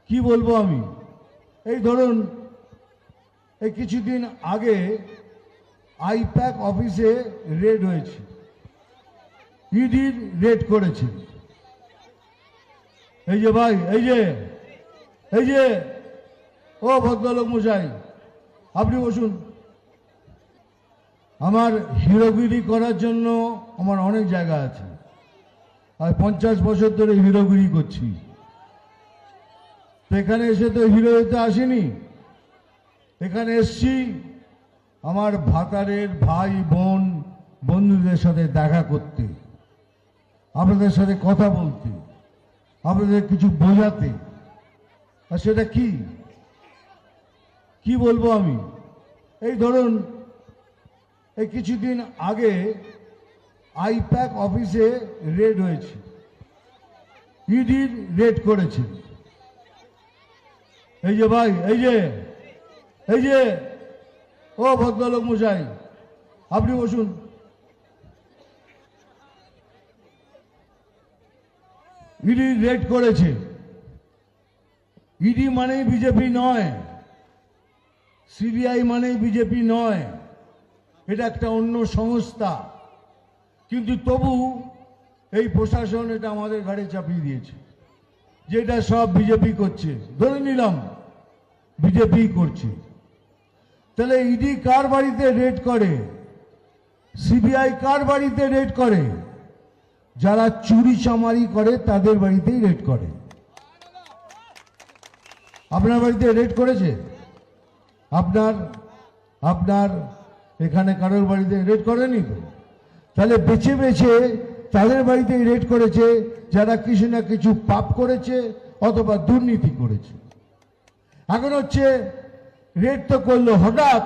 কি বলবো আমি, এই ধরুন এই কিছুদিন আগে আইপ্যাক অফিসে রেড হয়েছে, ইডির রেড করেছে। এই যে ভাই, এই যে ও ভদ্রলোক মশাই, আপনি বসুন। আমার হিরোগিরি করার জন্য আমার অনেক জায়গা আছে, আর 50 বছর ধরে হিরোগিরি করছি। তো এখানে এসে তো হিরো হতে আসেনি, এখানে এসছি আমার ভাতারের ভাই বোন বন্ধুদের সাথে দেখা করতে, আপনাদের সাথে কথা বলতে, আপনাদের কিছু বোঝাতে। আর সেটা কি বলবো আমি, এই ধরুন এই কিছুদিন আগে আইপ্যাক অফিসে রেড হয়েছে, ইডির রেড করেছে। এই যে ভাই, এই যে ও ভদ্রলোক মশাই, আপনি বসুন। ইডি রেড করেছে। ইডি মানেই বিজেপি নয়, সিবিআই মানেই বিজেপি নয়, এটা একটা অন্য সংস্থা। কিন্তু তবু এই প্রশাসন এটা আমাদের ঘাড়ে চাপিয়ে দিয়েছে, যেটা সব বিজেপি করছে। ধরে নিলাম বিজেপি করছে, তাহলে ইডি কার বাড়িতে রেড করে, সিবিআই কার বাড়িতে রেড করে? যারা চুরি চামারি করে তাদের বাড়িতেই রেড করে। আপনার বাড়িতে রেড করেছে? আপনার এখানে কারোর বাড়িতে রেড করেনি তো? তাহলে বেছে বেছে তাদের বাড়িতেই রেড করেছে যারা কিছু না কিছু পাপ করেছে অথবা দুর্নীতি করেছে। এখন হচ্ছে রেড তো করলো হঠাৎ,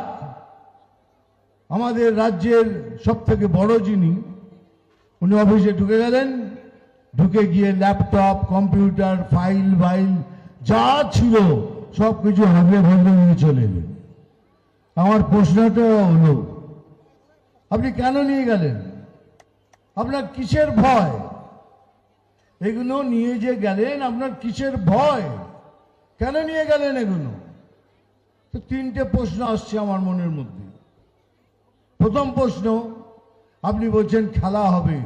আমাদের রাজ্যের সব থেকে বড় যিনি, উনি অফিসে ঢুকে গেলেন, ঢুকে গিয়ে ল্যাপটপ কম্পিউটার ফাইল যা ছিল সব কিছু হাবড়ে ভাবড়ে নিয়ে চলে এলেন। আমার প্রশ্নটা হলো, আপনি কেন নিয়ে গেলেন? আপনার কিসের ভয়? এগুলো নিয়ে যে গেলেন, আপনার কিসের ভয়? কেন নিয়ে গেলেন এগুলো? তো তিনটে প্রশ্ন আসছে আমার মনের মধ্যে। প্রথম প্রশ্ন, আপনি বলছেন খেলা হবে,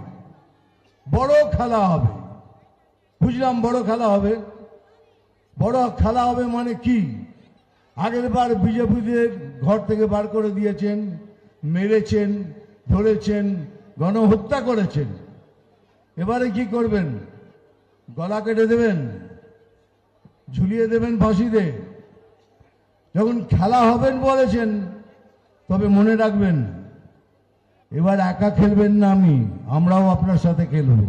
বড় খেলা হবে। বুঝলাম বড় খেলা হবে। বড় খেলা হবে মানে কি? আগের বার বিজেপিদের ঘর থেকে বার করে দিয়েছেন, মেরেছেন, ধরেছেন, গণহত্যা করেছেন। এবারে কি করবেন? গলা কেটে দেবেন, ঝুলিয়ে দেবেন ফাঁসিতে? যখন খেলা হবেন বলেছেন, তবে মনে রাখবেন এবার একা খেলবেন না, আমরাও আপনার সাথে খেলবো।